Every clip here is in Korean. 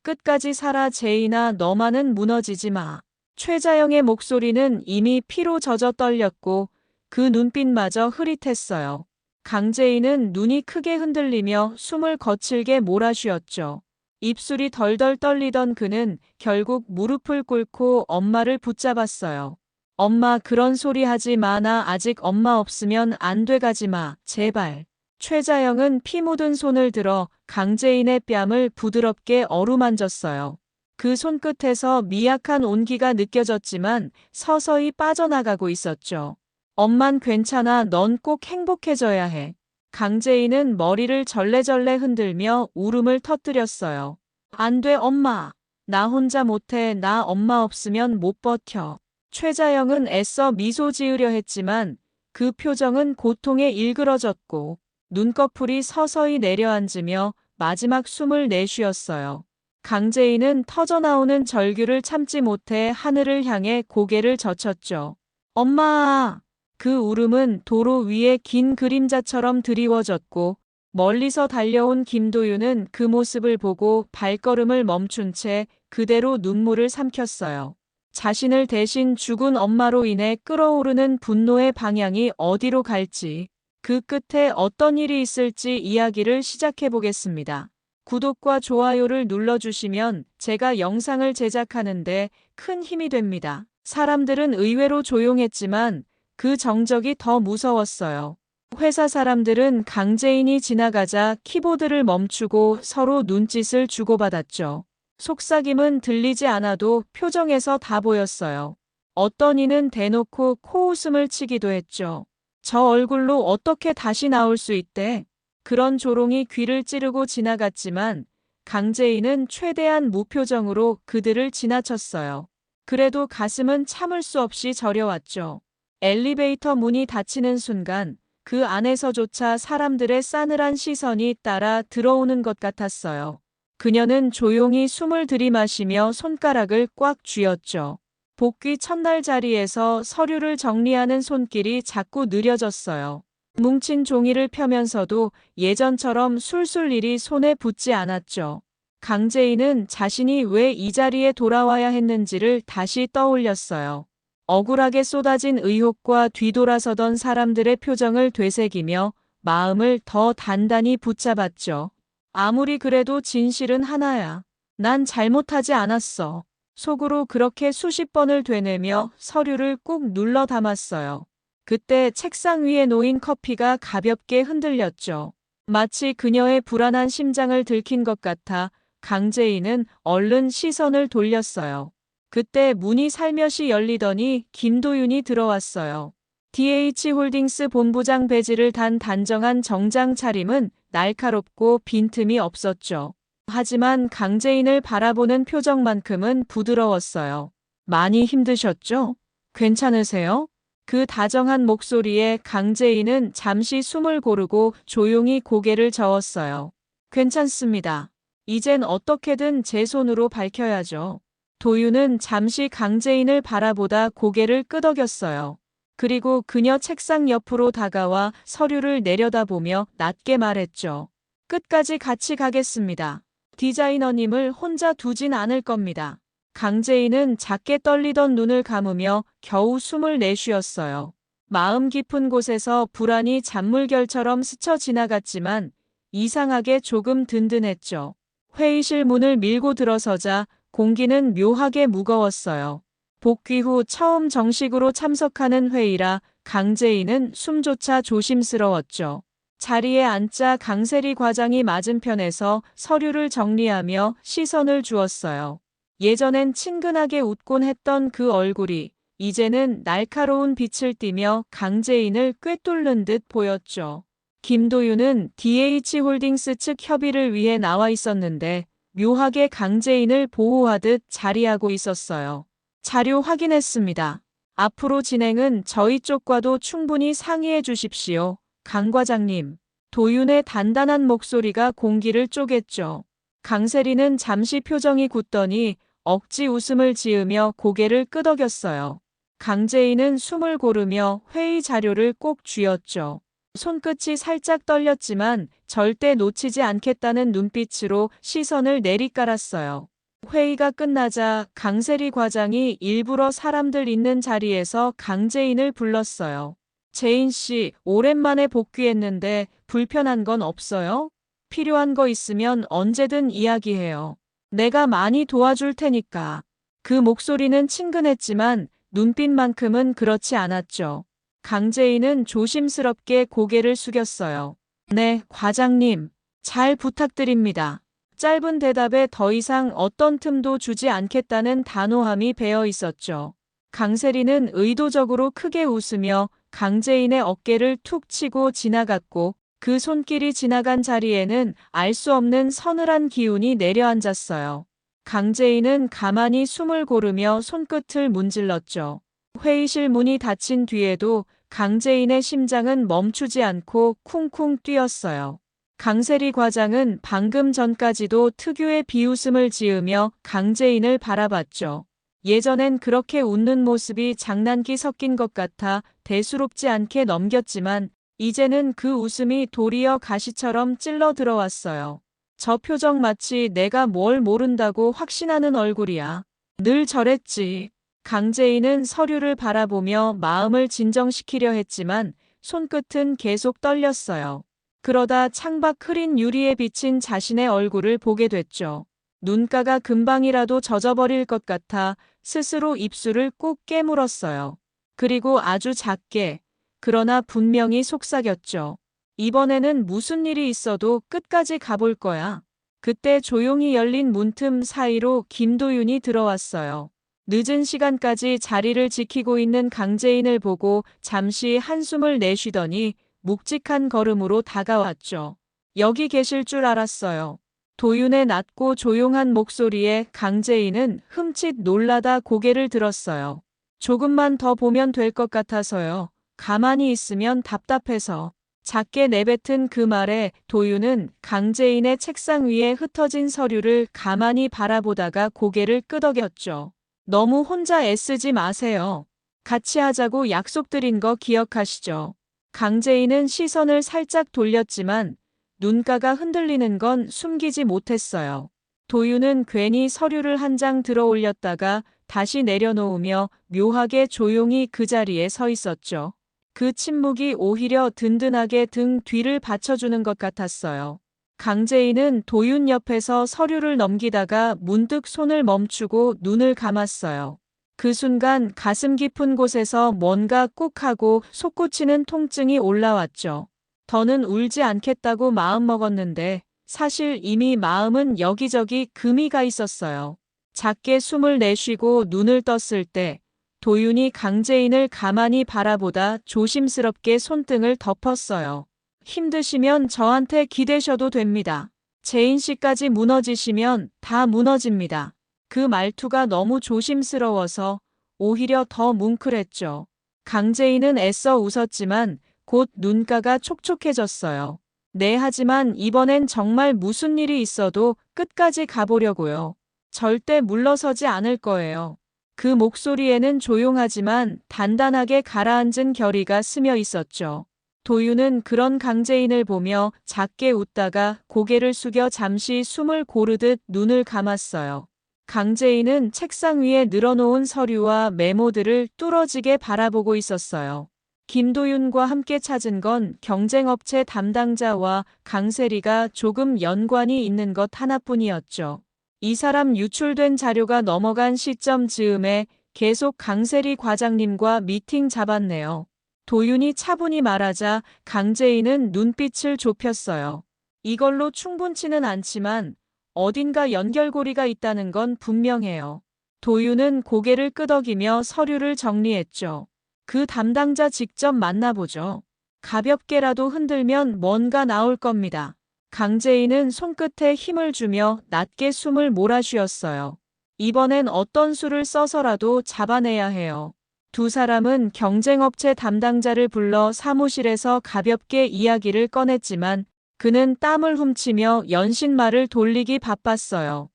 끝까지 살아 제인아 너만은 무너지지 마. 최자영의 목소리는 이미 피로 젖어 떨렸고 그 눈빛마저 흐릿했어요. 강제인은 눈이 크게 흔들리며 숨을 거칠게 몰아쉬었죠. 입술이 덜덜 떨리던 그는 결국 무릎을 꿇고 엄마를 붙잡았어요. 엄마 그런 소리 하지 마. 나 아직 엄마 없으면 안 돼. 가지 마. 제발. 최자영은 피 묻은 손을 들어 강제인의 뺨을 부드럽게 어루만졌어요. 그 손끝에서 미약한 온기가 느껴졌지만 서서히 빠져나가고 있었죠. 엄만 괜찮아. 넌 꼭 행복해져야 해. 강제인은 머리를 절레절레 흔들며 울음을 터뜨렸어요. 안 돼, 엄마. 나 혼자 못해. 나 엄마 없으면 못 버텨. 최자영은 애써 미소 지으려 했지만 그 표정은 고통에 일그러졌고 눈꺼풀이 서서히 내려앉으며 마지막 숨을 내쉬었어요. 강제인은 터져나오는 절규를 참지 못해 하늘을 향해 고개를 젖혔죠. 엄마! 그 울음은 도로 위에 긴 그림자처럼 드리워졌고 멀리서 달려온 김도윤은 그 모습을 보고 발걸음을 멈춘 채 그대로 눈물을 삼켰어요. 자신을 대신 죽은 엄마로 인해 끓어오르는 분노의 방향이 어디로 갈지, 그 끝에 어떤 일이 있을지 이야기를 시작해 보겠습니다. 구독과 좋아요를 눌러주시면 제가 영상을 제작하는데 큰 힘이 됩니다. 사람들은 의외로 조용했지만 그 정적이 더 무서웠어요. 회사 사람들은 강제인이 지나가자 키보드를 멈추고 서로 눈짓을 주고받았죠. 속삭임은 들리지 않아도 표정에서 다 보였어요. 어떤 이는 대놓고 코웃음을 치기도 했죠. 저 얼굴로 어떻게 다시 나올 수 있대? 그런 조롱이 귀를 찌르고 지나갔지만 강제인은 최대한 무표정으로 그들을 지나쳤어요. 그래도 가슴은 참을 수 없이 저려왔죠. 엘리베이터 문이 닫히는 순간 그 안에서조차 사람들의 싸늘한 시선이 따라 들어오는 것 같았어요. 그녀는 조용히 숨을 들이마시며 손가락을 꽉 쥐었죠. 복귀 첫날 자리에서 서류를 정리하는 손길이 자꾸 느려졌어요. 뭉친 종이를 펴면서도 예전처럼 술술 일이 손에 붙지 않았죠. 강제인은 자신이 왜 이 자리에 돌아와야 했는지를 다시 떠올렸어요. 억울하게 쏟아진 의혹과 뒤돌아서던 사람들의 표정을 되새기며 마음을 더 단단히 붙잡았죠. 아무리 그래도 진실은 하나야. 난 잘못하지 않았어. 속으로 그렇게 수십 번을 되뇌며 서류를 꾹 눌러 담았어요. 그때 책상 위에 놓인 커피가 가볍게 흔들렸죠. 마치 그녀의 불안한 심장을 들킨 것 같아 강제인은 얼른 시선을 돌렸어요. 그때 문이 살며시 열리더니 김도윤이 들어왔어요. DH홀딩스 본부장 배지를 단 단정한 정장 차림은 날카롭고 빈틈이 없었죠. 하지만 강제인을 바라보는 표정만큼은 부드러웠어요. 많이 힘드셨죠? 괜찮으세요? 그 다정한 목소리에 강제인은 잠시 숨을 고르고 조용히 고개를 저었어요. 괜찮습니다. 이젠 어떻게든 제 손으로 밝혀야죠. 도윤은 잠시 강제인을 바라보다 고개를 끄덕였어요. 그리고 그녀 책상 옆으로 다가와 서류를 내려다보며 낮게 말했죠. 끝까지 같이 가겠습니다. 디자이너님을 혼자 두진 않을 겁니다. 강제인은 작게 떨리던 눈을 감으며 겨우 숨을 내쉬었어요. 마음 깊은 곳에서 불안이 잔물결처럼 스쳐 지나갔지만 이상하게 조금 든든했죠. 회의실 문을 밀고 들어서자 공기는 묘하게 무거웠어요. 복귀 후 처음 정식으로 참석하는 회의라 강제인은 숨조차 조심스러웠죠. 자리에 앉자 강세리 과장이 맞은편에서 서류를 정리하며 시선을 주었어요. 예전엔 친근하게 웃곤 했던 그 얼굴이 이제는 날카로운 빛을 띠며 강제인을 꿰뚫는 듯 보였죠. 김도윤은 DH홀딩스 측 협의를 위해 나와 있었는데 묘하게 강제인을 보호하듯 자리하고 있었어요. 자료 확인했습니다. 앞으로 진행은 저희 쪽과도 충분히 상의해 주십시오. 강 과장님. 도윤의 단단한 목소리가 공기를 쪼갰죠. 강세리는 잠시 표정이 굳더니 억지 웃음을 지으며 고개를 끄덕였어요. 강제인은 숨을 고르며 회의 자료를 꼭 쥐었죠. 손끝이 살짝 떨렸지만 절대 놓치지 않겠다는 눈빛으로 시선을 내리깔았어요. 회의가 끝나자 강세리 과장이 일부러 사람들 있는 자리에서 강재인을 불렀어요. 재인 씨, 오랜만에 복귀했는데 불편한 건 없어요? 필요한 거 있으면 언제든 이야기해요. 내가 많이 도와줄 테니까. 그 목소리는 친근했지만 눈빛만큼은 그렇지 않았죠. 강재인은 조심스럽게 고개를 숙였어요. 네, 과장님. 잘 부탁드립니다. 짧은 대답에 더 이상 어떤 틈도 주지 않겠다는 단호함이 배어 있었죠. 강세리는 의도적으로 크게 웃으며 강재인의 어깨를 툭 치고 지나갔고 그 손길이 지나간 자리에는 알 수 없는 서늘한 기운이 내려앉았어요. 강재인은 가만히 숨을 고르며 손끝을 문질렀죠. 회의실 문이 닫힌 뒤에도 강재인의 심장은 멈추지 않고 쿵쿵 뛰었어요. 강세리 과장은 방금 전까지도 특유의 비웃음을 지으며 강재인을 바라봤죠. 예전엔 그렇게 웃는 모습이 장난기 섞인 것 같아 대수롭지 않게 넘겼지만 이제는 그 웃음이 도리어 가시처럼 찔러 들어왔어요. 저 표정 마치 내가 뭘 모른다고 확신하는 얼굴이야. 늘 저랬지. 강재인은 서류를 바라보며 마음을 진정시키려 했지만 손끝은 계속 떨렸어요. 그러다 창밖 흐린 유리에 비친 자신의 얼굴을 보게 됐죠. 눈가가 금방이라도 젖어버릴 것 같아 스스로 입술을 꾹 깨물었어요. 그리고 아주 작게, 그러나 분명히 속삭였죠. 이번에는 무슨 일이 있어도 끝까지 가볼 거야. 그때 조용히 열린 문틈 사이로 김도윤이 들어왔어요. 늦은 시간까지 자리를 지키고 있는 강재인을 보고 잠시 한숨을 내쉬더니 묵직한 걸음으로 다가왔죠. 여기 계실 줄 알았어요. 도윤의 낮고 조용한 목소리에 강재인은 흠칫 놀라다 고개를 들었어요. 조금만 더 보면 될 것 같아서요. 가만히 있으면 답답해서. 작게 내뱉은 그 말에 도윤은 강재인의 책상 위에 흩어진 서류를 가만히 바라보다가 고개를 끄덕였죠. 너무 혼자 애쓰지 마세요. 같이 하자고 약속드린 거 기억하시죠? 강재인은 시선을 살짝 돌렸지만 눈가가 흔들리는 건 숨기지 못했어요. 도윤은 괜히 서류를 한 장 들어 올렸다가 다시 내려놓으며 묘하게 조용히 그 자리에 서 있었죠. 그 침묵이 오히려 든든하게 등 뒤를 받쳐주는 것 같았어요. 강재인은 도윤 옆에서 서류를 넘기다가 문득 손을 멈추고 눈을 감았어요. 그 순간 가슴 깊은 곳에서 뭔가 꾹하고 솟구치는 통증이 올라왔죠. 더는 울지 않겠다고 마음먹었는데 사실 이미 마음은 여기저기 금이 가 있었어요. 작게 숨을 내쉬고 눈을 떴을 때 도윤이 강재인을 가만히 바라보다 조심스럽게 손등을 덮었어요. 힘드시면 저한테 기대셔도 됩니다. 재인 씨까지 무너지시면 다 무너집니다. 그 말투가 너무 조심스러워서 오히려 더 뭉클했죠. 강재인은 애써 웃었지만 곧 눈가가 촉촉해졌어요. 네, 하지만 이번엔 정말 무슨 일이 있어도 끝까지 가보려고요. 절대 물러서지 않을 거예요. 그 목소리에는 조용하지만 단단하게 가라앉은 결의가 스며 있었죠. 도윤은 그런 강재인을 보며 작게 웃다가 고개를 숙여 잠시 숨을 고르듯 눈을 감았어요. 강재인은 책상 위에 늘어놓은 서류와 메모들을 뚫어지게 바라보고 있었어요. 김도윤과 함께 찾은 건 경쟁업체 담당자와 강세리가 조금 연관이 있는 것 하나뿐이었죠. 이 사람 유출된 자료가 넘어간 시점 즈음에 계속 강세리 과장님과 미팅 잡았네요. 도윤이 차분히 말하자 강재인은 눈빛을 좁혔어요. 이걸로 충분치는 않지만 어딘가 연결고리가 있다는 건 분명해요. 도윤은 고개를 끄덕이며 서류를 정리했죠. 그 담당자 직접 만나보죠. 가볍게라도 흔들면 뭔가 나올 겁니다. 강재인은 손끝에 힘을 주며 낮게 숨을 몰아쉬었어요. 이번엔 어떤 수를 써서라도 잡아내야 해요. 두 사람은 경쟁업체 담당자를 불러 사무실에서 가볍게 이야기를 꺼냈지만 그는 땀을 훔치며 연신말을 돌리기 바빴어요.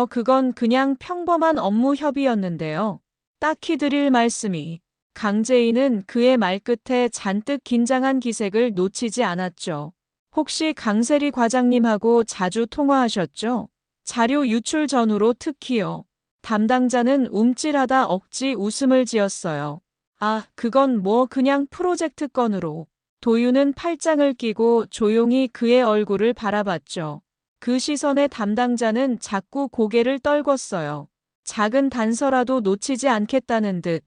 그건 그냥 평범한 업무 협의였는데요. 딱히 드릴 말씀이. 강재인은 그의 말끝에 잔뜩 긴장한 기색을 놓치지 않았죠. 혹시 강세리 과장님하고 자주 통화하셨죠? 자료 유출 전후로 특히요. 담당자는 움찔하다 억지 웃음을 지었어요. 아, 그건 뭐 그냥 프로젝트 건으로. 도윤은 팔짱을 끼고 조용히 그의 얼굴을 바라봤죠. 그 시선에 담당자는 자꾸 고개를 떨궜어요. 작은 단서라도 놓치지 않겠다는 듯.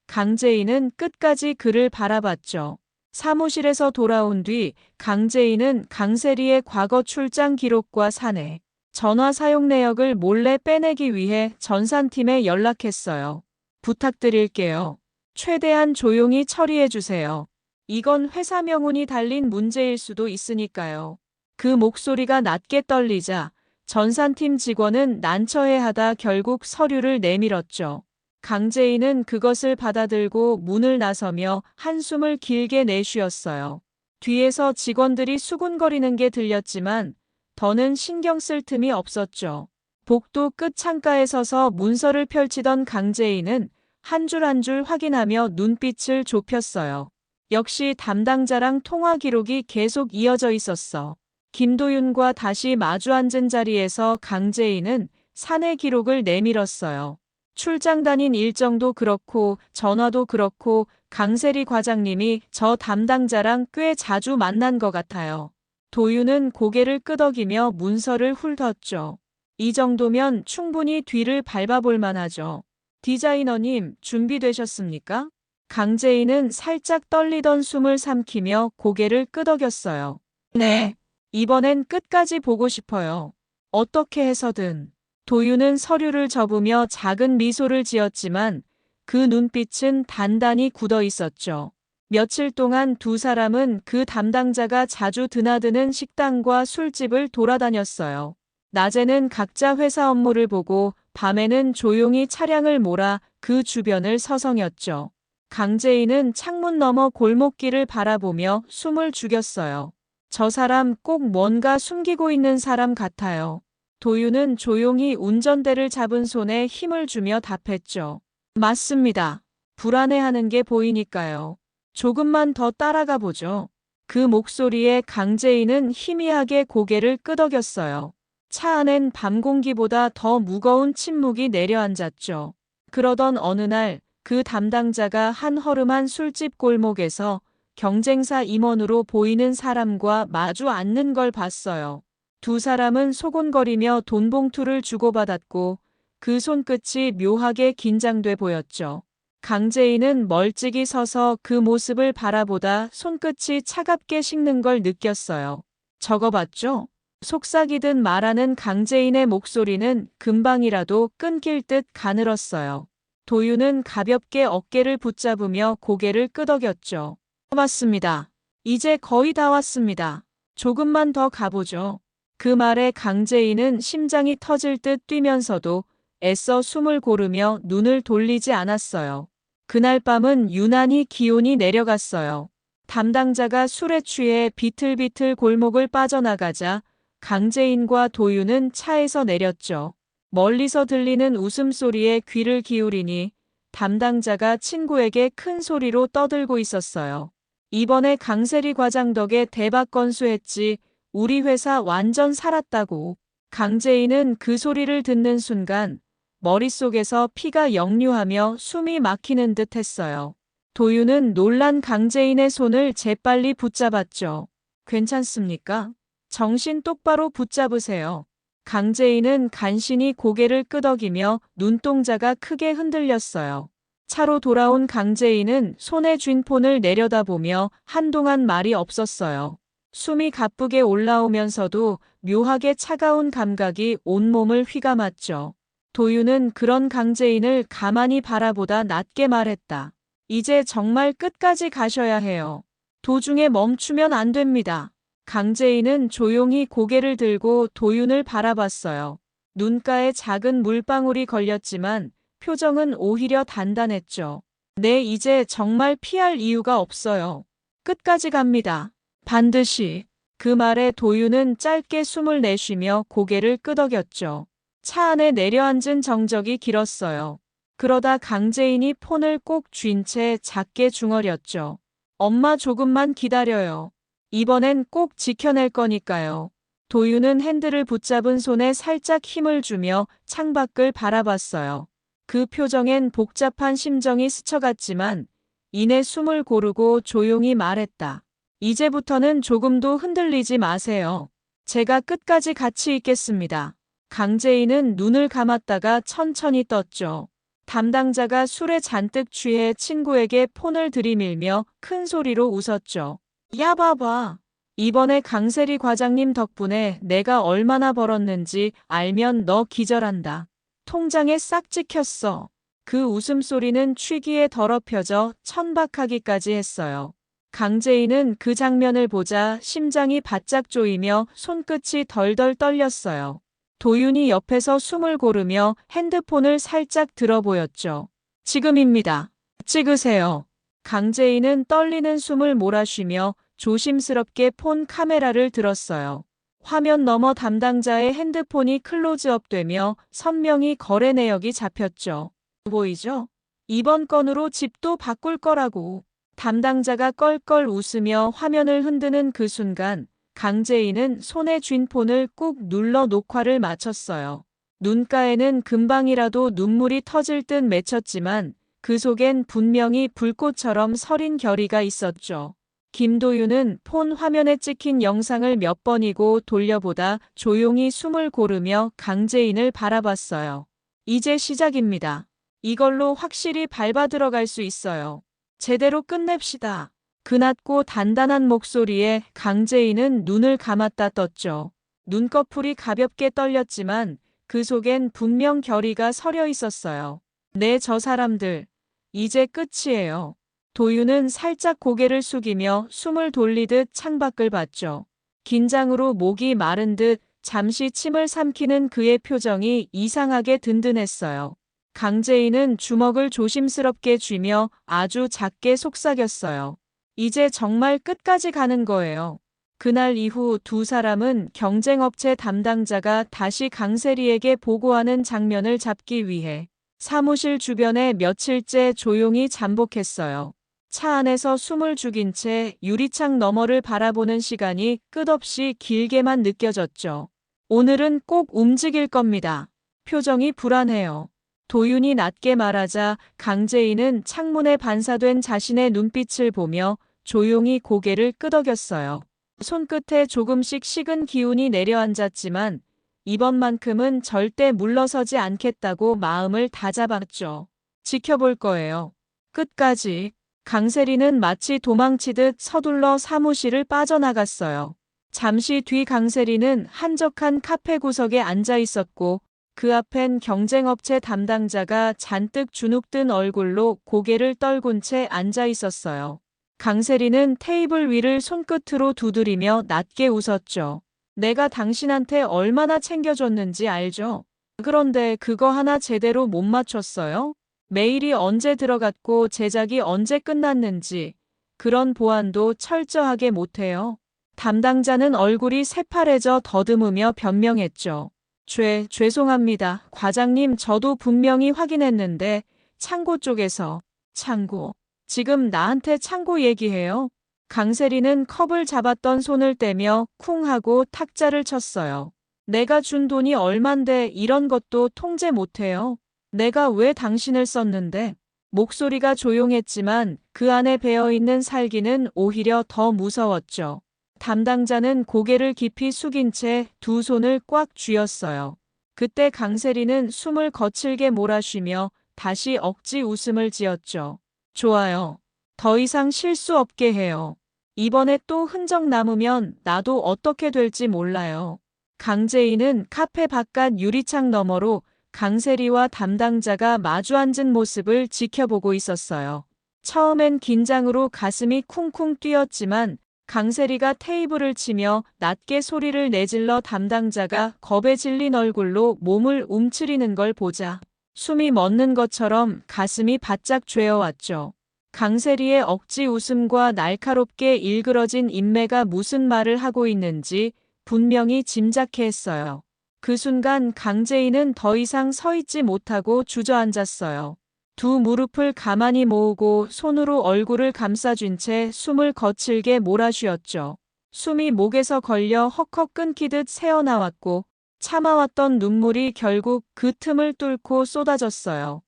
강재인은 끝까지 그를 바라봤죠. 사무실에서 돌아온 뒤 강재인은 강세리의 과거 출장 기록과 사내, 전화 사용 내역을 몰래 빼내기 위해 전산팀에 연락했어요. 부탁드릴게요. 최대한 조용히 처리해 주세요. 이건 회사 명운이 달린 문제일 수도 있으니까요. 그 목소리가 낮게 떨리자 전산팀 직원은 난처해하다 결국 서류를 내밀었죠. 강재인은 그것을 받아들고 문을 나서며 한숨을 길게 내쉬었어요. 뒤에서 직원들이 수군거리는 게 들렸지만 더는 신경 쓸 틈이 없었죠. 복도 끝 창가에 서서 문서를 펼치던 강재인은 한 줄 한 줄 확인하며 눈빛을 좁혔어요. 역시 담당자랑 통화 기록이 계속 이어져 있었어. 김도윤과 다시 마주 앉은 자리에서 강재인은 사내 기록을 내밀었어요. 출장 다닌 일정도 그렇고 전화도 그렇고 강세리 과장님이 저 담당자랑 꽤 자주 만난 것 같아요. 도윤은 고개를 끄덕이며 문서를 훑었죠. 이 정도면 충분히 뒤를 밟아볼 만하죠. 디자이너님, 준비되셨습니까? 강재인은 살짝 떨리던 숨을 삼키며 고개를 끄덕였어요. 네. 이번엔 끝까지 보고 싶어요. 어떻게 해서든. 도윤은 서류를 접으며 작은 미소를 지었지만 그 눈빛은 단단히 굳어 있었죠. 며칠 동안 두 사람은 그 담당자가 자주 드나드는 식당과 술집을 돌아다녔어요. 낮에는 각자 회사 업무를 보고 밤에는 조용히 차량을 몰아 그 주변을 서성였죠. 강재인은 창문 너머 골목길을 바라보며 숨을 죽였어요. 저 사람 꼭 뭔가 숨기고 있는 사람 같아요. 도윤은 조용히 운전대를 잡은 손에 힘을 주며 답했죠. 맞습니다. 불안해하는 게 보이니까요. 조금만 더 따라가 보죠. 그 목소리에 강재인은 희미하게 고개를 끄덕였어요. 차 안엔 밤 공기보다 더 무거운 침묵이 내려앉았죠. 그러던 어느 날 그 담당자가 한 허름한 술집 골목에서 경쟁사 임원으로 보이는 사람과 마주 앉는 걸 봤어요. 두 사람은 소곤거리며 돈 봉투를 주고받았고 그 손끝이 묘하게 긴장돼 보였죠. 강재인은 멀찍이 서서 그 모습을 바라보다 손끝이 차갑게 식는 걸 느꼈어요. 저거 봤죠? 속삭이듯 말하는 강재인의 목소리는 금방이라도 끊길 듯 가늘었어요. 도윤은 가볍게 어깨를 붙잡으며 고개를 끄덕였죠. 맞습니다. 이제 거의 다 왔습니다. 조금만 더 가보죠. 그 말에 강재인은 심장이 터질 듯 뛰면서도 애써 숨을 고르며 눈을 돌리지 않았어요. 그날 밤은 유난히 기온이 내려갔어요. 담당자가 술에 취해 비틀비틀 골목을 빠져나가자 강재인과 도윤은 차에서 내렸죠. 멀리서 들리는 웃음소리에 귀를 기울이니 담당자가 친구에게 큰 소리로 떠들고 있었어요. 이번에 강세리 과장 덕에 대박 건수했지. 우리 회사 완전 살았다고. 강재인은 그 소리를 듣는 순간 머릿속에서 피가 역류하며 숨이 막히는 듯 했어요. 도윤은 놀란 강재인의 손을 재빨리 붙잡았죠. 괜찮습니까? 정신 똑바로 붙잡으세요. 강재인은 간신히 고개를 끄덕이며 눈동자가 크게 흔들렸어요. 차로 돌아온 강재인은 손에 쥔 폰을 내려다보며 한동안 말이 없었어요. 숨이 가쁘게 올라오면서도 묘하게 차가운 감각이 온몸을 휘감았죠. 도윤은 그런 강재인을 가만히 바라보다 낮게 말했다. 이제 정말 끝까지 가셔야 해요. 도중에 멈추면 안 됩니다. 강재인은 조용히 고개를 들고 도윤을 바라봤어요. 눈가에 작은 물방울이 걸렸지만 표정은 오히려 단단했죠. 네, 이제 정말 피할 이유가 없어요. 끝까지 갑니다. 반드시. 그 말에 도윤은 짧게 숨을 내쉬며 고개를 끄덕였죠. 차 안에 내려앉은 정적이 길었어요. 그러다 강재인이 폰을 꼭 쥔 채 작게 중얼였죠. 엄마 조금만 기다려요. 이번엔 꼭 지켜낼 거니까요. 도윤은 핸들을 붙잡은 손에 살짝 힘을 주며 창밖을 바라봤어요. 그 표정엔 복잡한 심정이 스쳐갔지만 이내 숨을 고르고 조용히 말했다. 이제부터는 조금도 흔들리지 마세요. 제가 끝까지 같이 있겠습니다. 강재인은 눈을 감았다가 천천히 떴죠. 담당자가 술에 잔뜩 취해 친구에게 폰을 들이밀며 큰 소리로 웃었죠. 야 봐봐. 이번에 강세리 과장님 덕분에 내가 얼마나 벌었는지 알면 너 기절한다. 통장에 싹 찍혔어. 그 웃음소리는 취기에 더럽혀져 천박하기까지 했어요. 강재인은 그 장면을 보자 심장이 바짝 조이며 손끝이 덜덜 떨렸어요. 도윤이 옆에서 숨을 고르며 핸드폰을 살짝 들어 보였죠. 지금입니다. 찍으세요. 강재인은 떨리는 숨을 몰아쉬며 조심스럽게 폰 카메라를 들었어요. 화면 너머 담당자의 핸드폰이 클로즈업되며 선명히 거래 내역이 잡혔죠. 보이죠? 이번 건으로 집도 바꿀 거라고. 담당자가 껄껄 웃으며 화면을 흔드는 그 순간 강재인은 손에 쥔 폰을 꾹 눌러 녹화를 마쳤어요. 눈가에는 금방이라도 눈물이 터질 듯 맺혔지만 그 속엔 분명히 불꽃처럼 서린 결의가 있었죠. 김도윤은 폰 화면에 찍힌 영상을 몇 번이고 돌려보다 조용히 숨을 고르며 강재인을 바라봤어요. 이제 시작입니다. 이걸로 확실히 밟아 들어갈 수 있어요. 제대로 끝냅시다. 그 낮고 단단한 목소리에 강재인은 눈을 감았다 떴죠. 눈꺼풀이 가볍게 떨렸지만 그 속엔 분명 결의가 서려 있었어요. 네, 저 사람들. 이제 끝이에요. 도윤은 살짝 고개를 숙이며 숨을 돌리듯 창밖을 봤죠. 긴장으로 목이 마른 듯 잠시 침을 삼키는 그의 표정이 이상하게 든든했어요. 강재인은 주먹을 조심스럽게 쥐며 아주 작게 속삭였어요. 이제 정말 끝까지 가는 거예요. 그날 이후 두 사람은 경쟁업체 담당자가 다시 강세리에게 보고하는 장면을 잡기 위해 사무실 주변에 며칠째 조용히 잠복했어요. 차 안에서 숨을 죽인 채 유리창 너머를 바라보는 시간이 끝없이 길게만 느껴졌죠. 오늘은 꼭 움직일 겁니다. 표정이 불안해요. 도윤이 낮게 말하자 강재인은 창문에 반사된 자신의 눈빛을 보며 조용히 고개를 끄덕였어요. 손끝에 조금씩 식은 기운이 내려앉았지만 이번만큼은 절대 물러서지 않겠다고 마음을 다잡았죠. 지켜볼 거예요. 끝까지. 강세리는 마치 도망치듯 서둘러 사무실을 빠져나갔어요. 잠시 뒤 강세리는 한적한 카페 구석에 앉아 있었고 그 앞엔 경쟁업체 담당자가 잔뜩 주눅든 얼굴로 고개를 떨군 채 앉아 있었어요. 강세리는 테이블 위를 손끝으로 두드리며 낮게 웃었죠. 내가 당신한테 얼마나 챙겨줬는지 알죠? 그런데 그거 하나 제대로 못 맞췄어요? 메일이 언제 들어갔고 제작이 언제 끝났는지 그런 보안도 철저하게 못해요. 담당자는 얼굴이 새파래져 더듬으며 변명했죠. 죄송합니다. 과장님, 저도 분명히 확인했는데 창고 쪽에서. 창고. 지금 나한테 창고 얘기해요? 강세리는 컵을 잡았던 손을 떼며 쿵 하고 탁자를 쳤어요. 내가 준 돈이 얼만데 이런 것도 통제 못해요? 내가 왜 당신을 썼는데? 목소리가 조용했지만 그 안에 배어있는 살기는 오히려 더 무서웠죠. 담당자는 고개를 깊이 숙인 채 두 손을 꽉 쥐었어요. 그때 강세리는 숨을 거칠게 몰아쉬며 다시 억지 웃음을 지었죠. 좋아요. 더 이상 실수 없게 해요. 이번에 또 흔적 남으면 나도 어떻게 될지 몰라요. 강재인은 카페 바깥 유리창 너머로 강세리와 담당자가 마주 앉은 모습을 지켜보고 있었어요. 처음엔 긴장으로 가슴이 쿵쿵 뛰었지만 강세리가 테이블을 치며 낮게 소리를 내질러 담당자가 겁에 질린 얼굴로 몸을 움츠리는 걸 보자 숨이 멎는 것처럼 가슴이 바짝 죄어왔죠. 강세리의 억지 웃음과 날카롭게 일그러진 인매가 무슨 말을 하고 있는지 분명히 짐작해 했어요. 그 순간 강재인은 더 이상 서 있지 못하고 주저앉았어요. 두 무릎을 가만히 모으고 손으로 얼굴을 감싸쥔 채 숨을 거칠게 몰아쉬었죠. 숨이 목에서 걸려 헉헉 끊기듯 새어나왔고 참아왔던 눈물이 결국 그 틈을 뚫고 쏟아졌어요.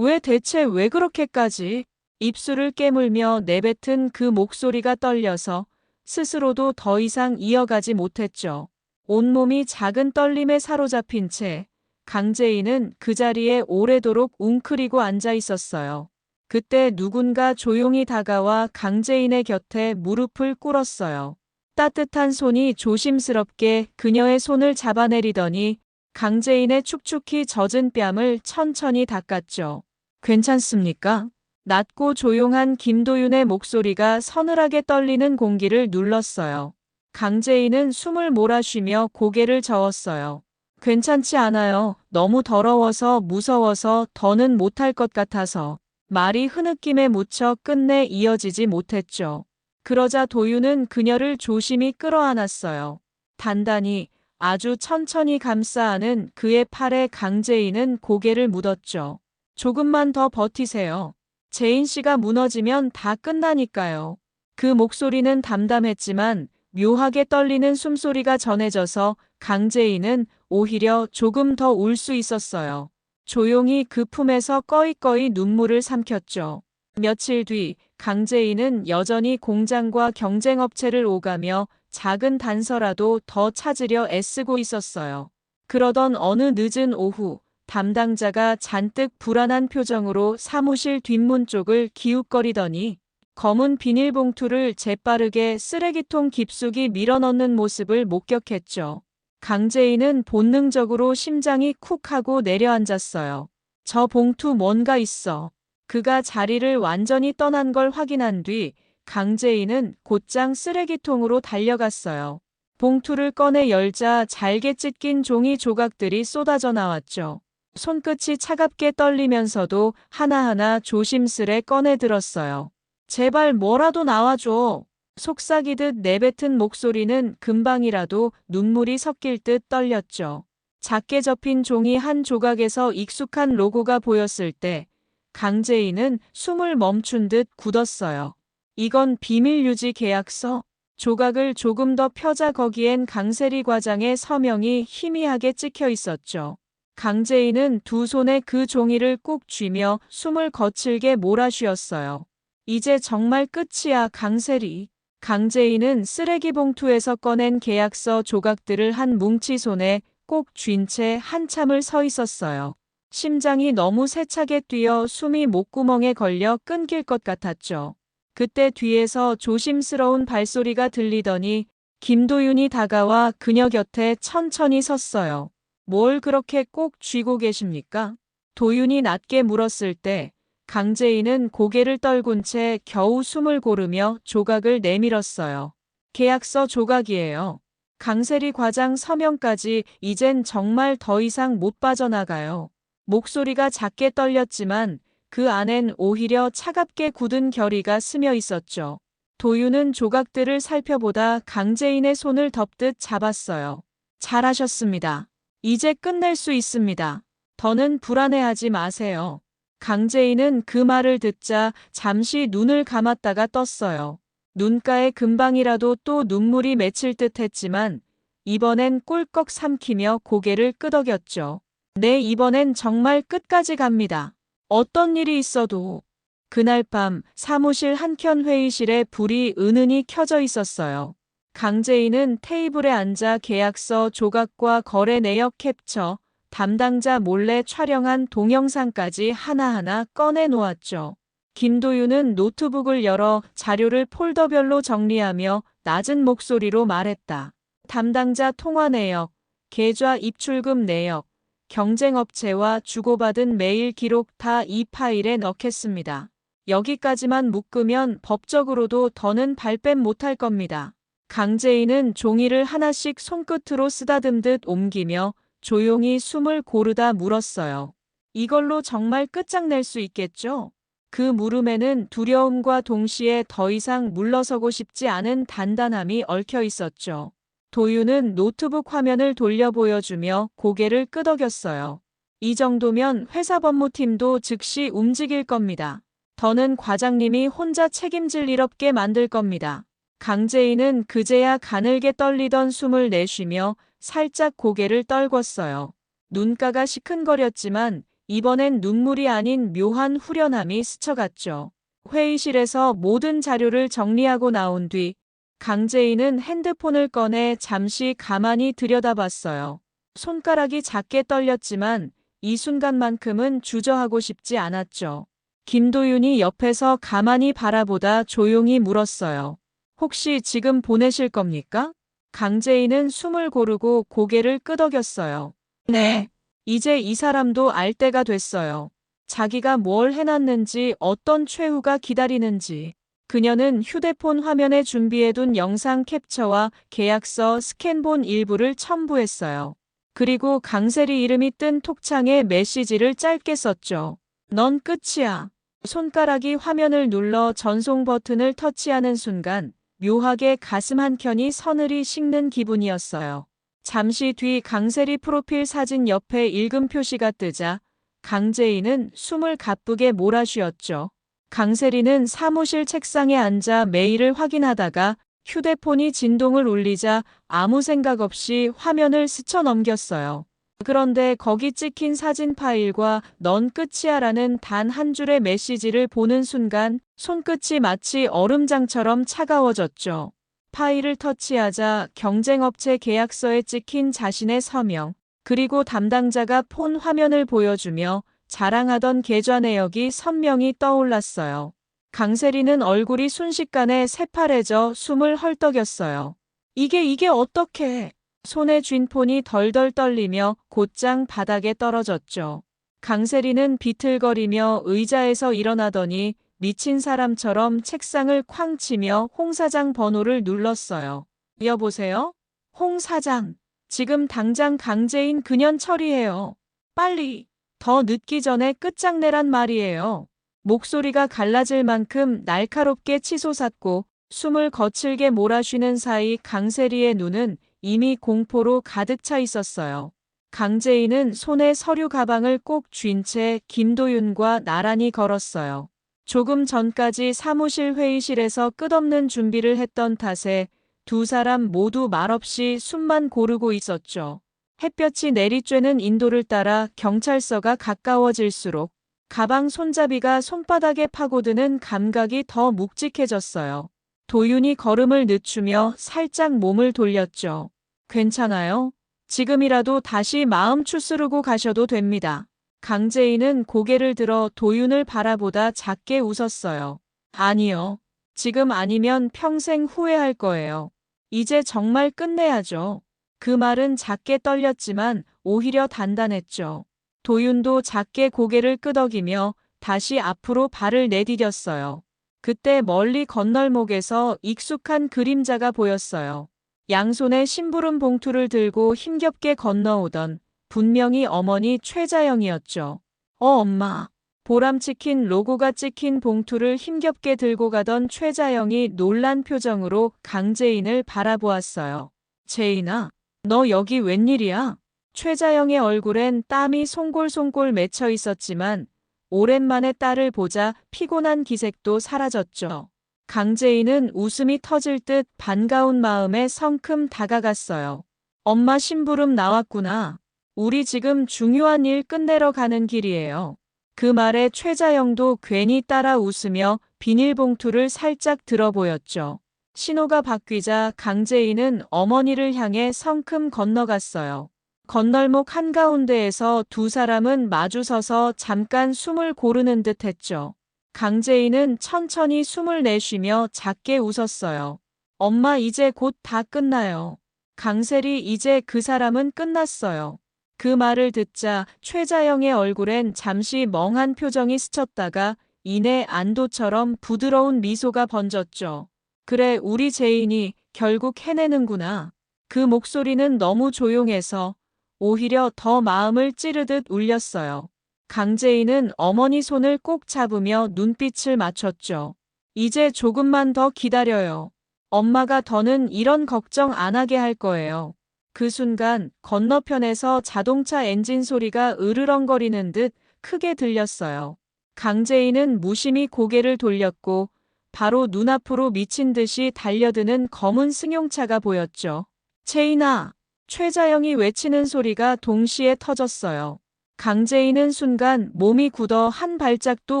대체 왜 그렇게까지? 입술을 깨물며 내뱉은 그 목소리가 떨려서 스스로도 더 이상 이어가지 못했죠. 온몸이 작은 떨림에 사로잡힌 채 강재인은 그 자리에 오래도록 웅크리고 앉아 있었어요. 그때 누군가 조용히 다가와 강재인의 곁에 무릎을 꿇었어요. 따뜻한 손이 조심스럽게 그녀의 손을 잡아내리더니 강재인의 축축히 젖은 뺨을 천천히 닦았죠. 괜찮습니까? 낮고 조용한 김도윤의 목소리가 서늘하게 떨리는 공기를 눌렀어요. 강재인은 숨을 몰아쉬며 고개를 저었어요. 괜찮지 않아요. 너무 더러워서 무서워서 더는 못할 것 같아서. 말이 흐느낌에 묻혀 끝내 이어지지 못했죠. 그러자 도윤은 그녀를 조심히 끌어안았어요. 단단히 아주 천천히 감싸 안은 그의 팔에 강재인은 고개를 묻었죠. 조금만 더 버티세요. 재인 씨가 무너지면 다 끝나니까요. 그 목소리는 담담했지만 묘하게 떨리는 숨소리가 전해져서 강재인은 오히려 조금 더 울 수 있었어요. 조용히 그 품에서 꺼이꺼이 눈물을 삼켰죠. 며칠 뒤 강재인은 여전히 공장과 경쟁업체를 오가며 작은 단서라도 더 찾으려 애쓰고 있었어요. 그러던 어느 늦은 오후 담당자가 잔뜩 불안한 표정으로 사무실 뒷문 쪽을 기웃거리더니 검은 비닐봉투를 재빠르게 쓰레기통 깊숙이 밀어넣는 모습을 목격했죠. 강재인은 본능적으로 심장이 쿡 하고 내려앉았어요. 저 봉투 뭔가 있어. 그가 자리를 완전히 떠난 걸 확인한 뒤 강재인은 곧장 쓰레기통으로 달려갔어요. 봉투를 꺼내 열자 잘게 찢긴 종이 조각들이 쏟아져 나왔죠. 손끝이 차갑게 떨리면서도 하나하나 조심스레 꺼내 들었어요. 제발 뭐라도 나와줘. 속삭이듯 내뱉은 목소리는 금방이라도 눈물이 섞일 듯 떨렸죠. 작게 접힌 종이 한 조각에서 익숙한 로고가 보였을 때 강재인은 숨을 멈춘 듯 굳었어요. 이건 비밀 유지 계약서? 조각을 조금 더 펴자 거기엔 강세리 과장의 서명이 희미하게 찍혀 있었죠. 강재인은 두 손에 그 종이를 꾹 쥐며 숨을 거칠게 몰아쉬었어요. 이제 정말 끝이야, 강세리. 강재인은 쓰레기 봉투에서 꺼낸 계약서 조각들을 한 뭉치 손에 꼭 쥔 채 한참을 서 있었어요. 심장이 너무 세차게 뛰어 숨이 목구멍에 걸려 끊길 것 같았죠. 그때 뒤에서 조심스러운 발소리가 들리더니 김도윤이 다가와 그녀 곁에 천천히 섰어요. 뭘 그렇게 꼭 쥐고 계십니까? 도윤이 낮게 물었을 때 강재인은 고개를 떨군 채 겨우 숨을 고르며 조각을 내밀었어요. 계약서 조각이에요. 강세리 과장 서명까지 이젠 정말 더 이상 못 빠져나가요. 목소리가 작게 떨렸지만 그 안엔 오히려 차갑게 굳은 결의가 스며 있었죠. 도윤은 조각들을 살펴보다 강재인의 손을 덮듯 잡았어요. 잘하셨습니다. 이제 끝낼 수 있습니다. 더는 불안해하지 마세요. 강재인은 그 말을 듣자 잠시 눈을 감았다가 떴어요. 눈가에 금방이라도 또 눈물이 맺힐 듯 했지만 이번엔 꿀꺽 삼키며 고개를 끄덕였죠. 네, 이번엔 정말 끝까지 갑니다. 어떤 일이 있어도. 그날 밤 사무실 한켠 회의실에 불이 은은히 켜져 있었어요. 강재인은 테이블에 앉아 계약서 조각과 거래 내역 캡처, 담당자 몰래 촬영한 동영상까지 하나하나 꺼내 놓았죠. 김도윤은 노트북을 열어 자료를 폴더별로 정리하며 낮은 목소리로 말했다. 담당자 통화 내역, 계좌 입출금 내역, 경쟁업체와 주고받은 메일 기록 다 이 파일에 넣겠습니다. 여기까지만 묶으면 법적으로도 더는 발뺌 못할 겁니다. 강재인은 종이를 하나씩 손끝으로 쓰다듬듯 옮기며 조용히 숨을 고르다 물었어요. 이걸로 정말 끝장낼 수 있겠죠? 그 물음에는 두려움과 동시에 더 이상 물러서고 싶지 않은 단단함이 얽혀 있었죠. 도윤은 노트북 화면을 돌려 보여주며 고개를 끄덕였어요. 이 정도면 회사 법무팀도 즉시 움직일 겁니다. 더는 과장님이 혼자 책임질 일 없게 만들 겁니다. 강재인은 그제야 가늘게 떨리던 숨을 내쉬며 살짝 고개를 떨궜어요. 눈가가 시큰거렸지만 이번엔 눈물이 아닌 묘한 후련함이 스쳐갔죠. 회의실에서 모든 자료를 정리하고 나온 뒤 강재인은 핸드폰을 꺼내 잠시 가만히 들여다봤어요. 손가락이 작게 떨렸지만 이 순간만큼은 주저하고 싶지 않았죠. 김도윤이 옆에서 가만히 바라보다 조용히 물었어요. 혹시 지금 보내실 겁니까? 강재인은 숨을 고르고 고개를 끄덕였어요. 네. 이제 이 사람도 알 때가 됐어요. 자기가 뭘 해놨는지, 어떤 최후가 기다리는지. 그녀는 휴대폰 화면에 준비해둔 영상 캡처와 계약서 스캔본 일부를 첨부했어요. 그리고 강세리 이름이 뜬 톡창에 메시지를 짧게 썼죠. 넌 끝이야. 손가락이 화면을 눌러 전송 버튼을 터치하는 순간 묘하게 가슴 한켠이 서늘히 식는 기분이었어요. 잠시 뒤 강세리 프로필 사진 옆에 읽음 표시가 뜨자 강재인은 숨을 가쁘게 몰아쉬었죠. 강세리는 사무실 책상에 앉아 메일을 확인하다가 휴대폰이 진동을 울리자 아무 생각 없이 화면을 스쳐 넘겼어요. 그런데 거기 찍힌 사진 파일과 넌 끝이야라는 단 한 줄의 메시지를 보는 순간 손끝이 마치 얼음장처럼 차가워졌죠. 파일을 터치하자 경쟁업체 계약서에 찍힌 자신의 서명, 그리고 담당자가 폰 화면을 보여주며 자랑하던 계좌 내역이 선명히 떠올랐어요. 강세리는 얼굴이 순식간에 새파래져 숨을 헐떡였어요. 이게 어떻게? 손에 쥔 폰이 덜덜 떨리며 곧장 바닥에 떨어졌죠. 강세리는 비틀거리며 의자에서 일어나더니 미친 사람처럼 책상을 쾅 치며 홍 사장 번호를 눌렀어요. 여보세요? 홍 사장. 지금 당장 강재인 그년 처리해요. 빨리. 더 늦기 전에 끝장내란 말이에요. 목소리가 갈라질 만큼 날카롭게 치솟았고 숨을 거칠게 몰아쉬는 사이 강세리의 눈은 이미 공포로 가득 차 있었어요. 강재인은 손에 서류 가방을 꼭 쥔 채 김도윤과 나란히 걸었어요. 조금 전까지 사무실 회의실에서 끝없는 준비를 했던 탓에 두 사람 모두 말없이 숨만 고르고 있었죠. 햇볕이 내리쬐는 인도를 따라 경찰서가 가까워질수록 가방 손잡이가 손바닥에 파고드는 감각이 더 묵직해졌어요. 도윤이 걸음을 늦추며 살짝 몸을 돌렸죠. 괜찮아요? 지금이라도 다시 마음 추스르고 가셔도 됩니다. 강재인은 고개를 들어 도윤을 바라보다 작게 웃었어요. 아니요. 지금 아니면 평생 후회할 거예요. 이제 정말 끝내야죠. 그 말은 작게 떨렸지만 오히려 단단했죠. 도윤도 작게 고개를 끄덕이며 다시 앞으로 발을 내디뎠어요. 그때 멀리 건널목에서 익숙한 그림자가 보였어요. 양손에 심부름 봉투를 들고 힘겹게 건너오던 분명히 어머니 최자영이었죠. 엄마. 보람치킨 로고가 찍힌 봉투를 힘겹게 들고 가던 최자영이 놀란 표정으로 강재인을 바라보았어요. 재인아, 너 여기 웬일이야? 최자영의 얼굴엔 땀이 송골송골 맺혀 있었지만 오랜만에 딸을 보자 피곤한 기색도 사라졌죠. 강재인은 웃음이 터질 듯 반가운 마음에 성큼 다가갔어요. 엄마 심부름 나왔구나. 우리 지금 중요한 일 끝내러 가는 길이에요. 그 말에 최자영도 괜히 따라 웃으며 비닐봉투를 살짝 들어보였죠. 신호가 바뀌자 강재인은 어머니를 향해 성큼 건너갔어요. 건널목 한가운데에서 두 사람은 마주서서 잠깐 숨을 고르는 듯 했죠. 강재인은 천천히 숨을 내쉬며 작게 웃었어요. 엄마 이제 곧 다 끝나요. 강세리 이제 그 사람은 끝났어요. 그 말을 듣자 최자영의 얼굴엔 잠시 멍한 표정이 스쳤다가 이내 안도처럼 부드러운 미소가 번졌죠. 그래 우리 재인이 결국 해내는구나. 그 목소리는 너무 조용해서 오히려 더 마음을 찌르듯 울렸어요. 강재인은 어머니 손을 꼭 잡으며 눈빛을 맞췄죠. 이제 조금만 더 기다려요. 엄마가 더는 이런 걱정 안 하게 할 거예요. 그 순간 건너편에서 자동차 엔진 소리가 으르렁거리는 듯 크게 들렸어요. 강재인은 무심히 고개를 돌렸고 바로 눈앞으로 미친 듯이 달려드는 검은 승용차가 보였죠. 채인아! 최자영이 외치는 소리가 동시에 터졌어요. 강재인은 순간 몸이 굳어 한 발짝도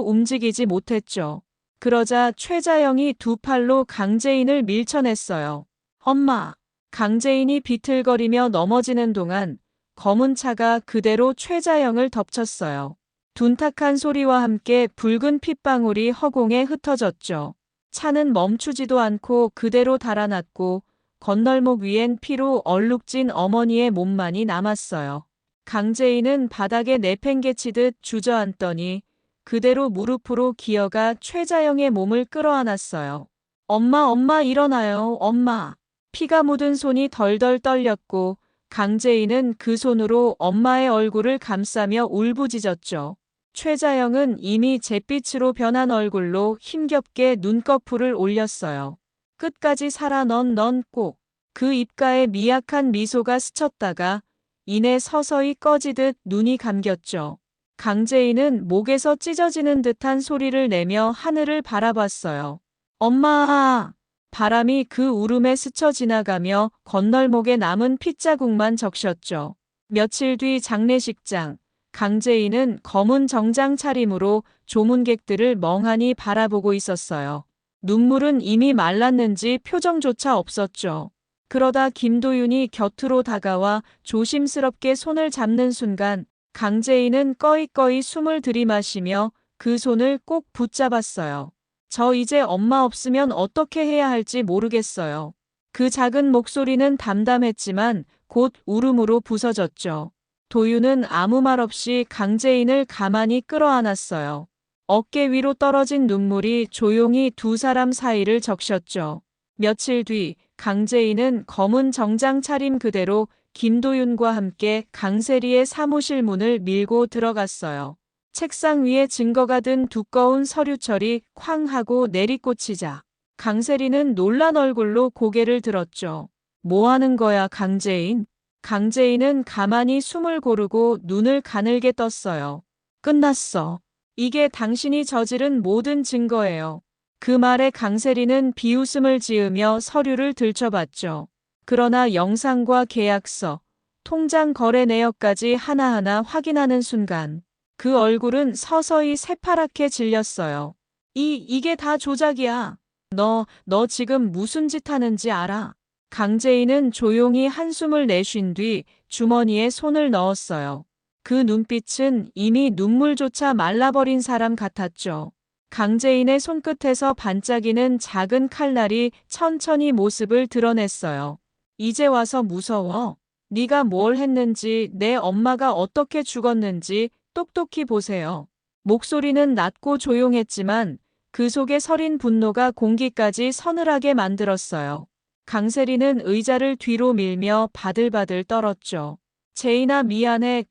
움직이지 못했죠. 그러자 최자영이 두 팔로 강재인을 밀쳐냈어요. 엄마! 강재인이 비틀거리며 넘어지는 동안 검은 차가 그대로 최자영을 덮쳤어요. 둔탁한 소리와 함께 붉은 핏방울이 허공에 흩어졌죠. 차는 멈추지도 않고 그대로 달아났고 건널목 위엔 피로 얼룩진 어머니의 몸만이 남았어요. 강재인은 바닥에 내팽개치듯 주저앉더니 그대로 무릎으로 기어가 최자영의 몸을 끌어안았어요. 엄마, 엄마 일어나요, 엄마. 피가 묻은 손이 덜덜 떨렸고 강재인은 그 손으로 엄마의 얼굴을 감싸며 울부짖었죠. 최자영은 이미 잿빛으로 변한 얼굴로 힘겹게 눈꺼풀을 올렸어요. 끝까지 살아 넌 꼭. 그 입가에 미약한 미소가 스쳤다가 이내 서서히 꺼지듯 눈이 감겼죠. 강재인은 목에서 찢어지는 듯한 소리를 내며 하늘을 바라봤어요. 엄마! 바람이 그 울음에 스쳐 지나가며 건널목에 남은 핏자국만 적셨죠. 며칠 뒤 장례식장. 강재인은 검은 정장 차림으로 조문객들을 멍하니 바라보고 있었어요. 눈물은 이미 말랐는지 표정조차 없었죠. 그러다 김도윤이 곁으로 다가와 조심스럽게 손을 잡는 순간 강재인은 꺼이꺼이 숨을 들이마시며 그 손을 꼭 붙잡았어요. 저 이제 엄마 없으면 어떻게 해야 할지 모르겠어요. 그 작은 목소리는 담담했지만 곧 울음으로 부서졌죠. 도윤은 아무 말 없이 강재인을 가만히 끌어안았어요. 어깨 위로 떨어진 눈물이 조용히 두 사람 사이를 적셨죠. 며칠 뒤 강재인은 검은 정장 차림 그대로 김도윤과 함께 강세리의 사무실 문을 밀고 들어갔어요. 책상 위에 증거가 든 두꺼운 서류철이 쾅 하고 내리꽂히자 강세리는 놀란 얼굴로 고개를 들었죠. 뭐 하는 거야, 강재인? 강재인은 가만히 숨을 고르고 눈을 가늘게 떴어요. 끝났어. 이게 당신이 저지른 모든 증거예요. 그 말에 강세리는 비웃음을 지으며 서류를 들춰봤죠. 그러나 영상과 계약서, 통장 거래 내역까지 하나하나 확인하는 순간 그 얼굴은 서서히 새파랗게 질렸어요. 이게 다 조작이야. 너 지금 무슨 짓 하는지 알아? 강재인은 조용히 한숨을 내쉰 뒤 주머니에 손을 넣었어요. 그 눈빛은 이미 눈물조차 말라버린 사람 같았죠. 강재인의 손끝에서 반짝이는 작은 칼날이 천천히 모습을 드러냈어요. 이제 와서 무서워? 네가 뭘 했는지, 내 엄마가 어떻게 죽었는지 똑똑히 보세요. 목소리는 낮고 조용했지만 그 속에 서린 분노가 공기까지 서늘하게 만들었어요. 강세리는 의자를 뒤로 밀며 바들바들 떨었죠. 제인아 미안해.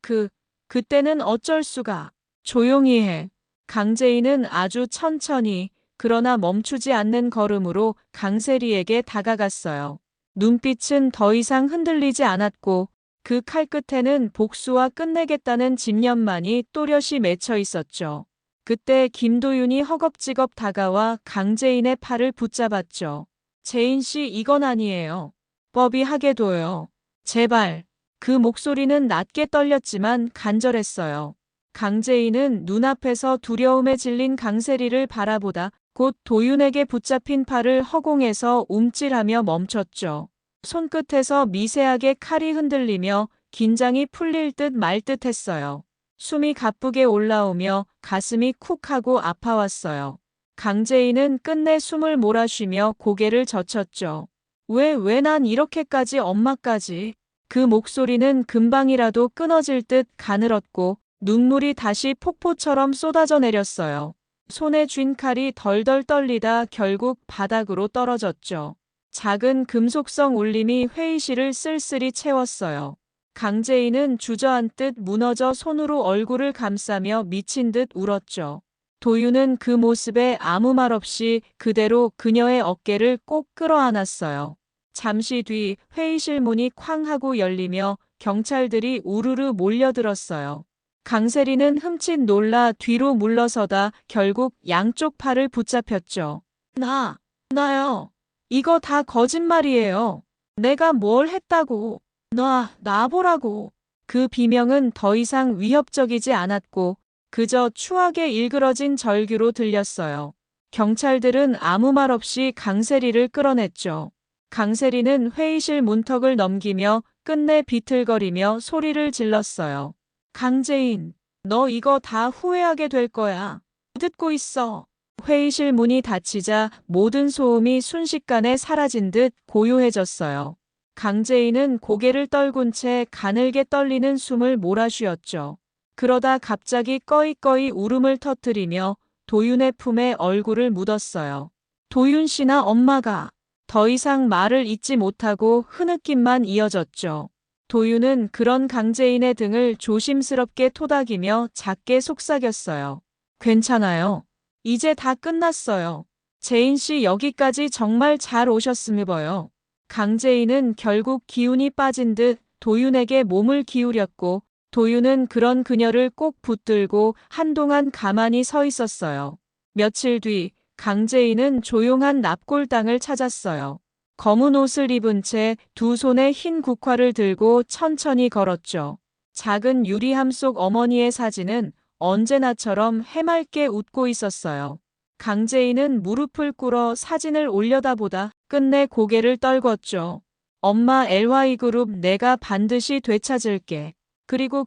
그때는 어쩔 수가. 조용히 해. 강재인은 아주 천천히 그러나 멈추지 않는 걸음으로 강세리에게 다가갔어요. 눈빛은 더 이상 흔들리지 않았고 그 칼끝에는 복수와 끝내겠다는 집념만이 또렷이 맺혀 있었죠. 그때 김도윤이 허겁지겁 다가와 강재인의 팔을 붙잡았죠. 재인 씨, 이건 아니에요. 법이 하게 둬요. 제발. 그 목소리는 낮게 떨렸지만 간절했어요. 강재인은 눈앞에서 두려움에 질린 강세리를 바라보다 곧 도윤에게 붙잡힌 팔을 허공에서 움찔하며 멈췄죠. 손끝에서 미세하게 칼이 흔들리며 긴장이 풀릴 듯 말 듯 했어요. 숨이 가쁘게 올라오며 가슴이 쿡 하고 아파왔어요. 강재인은 끝내 숨을 몰아쉬며 고개를 젖혔죠. 왜 난 이렇게까지 엄마까지. 그 목소리는 금방이라도 끊어질 듯 가늘었고 눈물이 다시 폭포처럼 쏟아져 내렸어요. 손에 쥔 칼이 덜덜 떨리다 결국 바닥으로 떨어졌죠. 작은 금속성 울림이 회의실을 쓸쓸히 채웠어요. 강재인은 주저앉듯 무너져 손으로 얼굴을 감싸며 미친 듯 울었죠. 도윤은 그 모습에 아무 말 없이 그대로 그녀의 어깨를 꼭 끌어안았어요. 잠시 뒤 회의실 문이 쾅 하고 열리며 경찰들이 우르르 몰려들었어요. 강세리는 흠칫 놀라 뒤로 물러서다 결국 양쪽 팔을 붙잡혔죠. 나요. 이거 다 거짓말이에요. 내가 뭘 했다고. 나 보라고. 그 비명은 더 이상 위협적이지 않았고 그저 추하게 일그러진 절규로 들렸어요. 경찰들은 아무 말 없이 강세리를 끌어냈죠. 강세리는 회의실 문턱을 넘기며 끝내 비틀거리며 소리를 질렀어요. 강재인, 너 이거 다 후회하게 될 거야. 듣고 있어. 회의실 문이 닫히자 모든 소음이 순식간에 사라진 듯 고요해졌어요. 강재인은 고개를 떨군 채 가늘게 떨리는 숨을 몰아쉬었죠. 그러다 갑자기 꺼이꺼이 울음을 터뜨리며 도윤의 품에 얼굴을 묻었어요. 도윤 씨나 엄마가 더 이상 말을 잇지 못하고 흐느낌만 이어졌죠. 도윤은 그런 강재인의 등을 조심스럽게 토닥이며 작게 속삭였어요. 괜찮아요. 이제 다 끝났어요. 재인 씨 여기까지 정말 잘 오셨음입어요. 강재인은 결국 기운이 빠진 듯 도윤에게 몸을 기울였고 도윤은 그런 그녀를 꼭 붙들고 한동안 가만히 서 있었어요. 며칠 뒤 강재인은 조용한 납골당을 찾았어요. 검은 옷을 입은 채 두 손에 흰 국화를 들고 천천히 걸었죠. 작은 유리함 속 어머니의 사진은 언제나처럼 해맑게 웃고 있었어요. 강재인은 무릎을 꿇어 사진을 올려다보다 끝내 고개를 떨궜죠. 엄마 LY그룹 내가 반드시 되찾을게. 그리고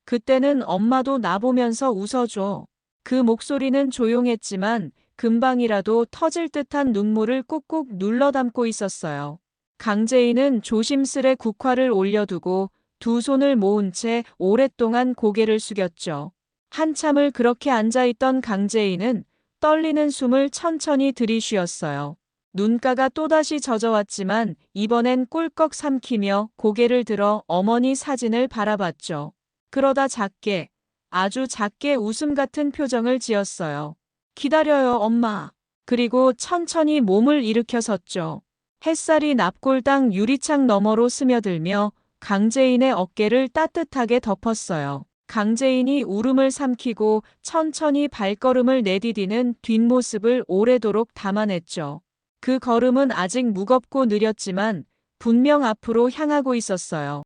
그때는 엄마도 나보면서 웃어줘. 그 목소리는 조용했지만 금방이라도 터질 듯한 눈물을 꾹꾹 눌러 담고 있었어요. 강재인은 조심스레 국화를 올려두고 두 손을 모은 채 오랫동안 고개를 숙였죠. 한참을 그렇게 앉아있던 강재인은 떨리는 숨을 천천히 들이쉬었어요. 눈가가 또다시 젖어왔지만 이번엔 꿀꺽 삼키며 고개를 들어 어머니 사진을 바라봤죠. 그러다 작게, 아주 작게 웃음 같은 표정을 지었어요. 기다려요, 엄마. 그리고 천천히 몸을 일으켜 섰죠. 햇살이 납골당 유리창 너머로 스며들며 강재인의 어깨를 따뜻하게 덮었어요. 강재인이 울음을 삼키고 천천히 발걸음을 내디디는 뒷모습을 오래도록 담아냈죠. 그 걸음은 아직 무겁고 느렸지만 분명 앞으로 향하고 있었어요.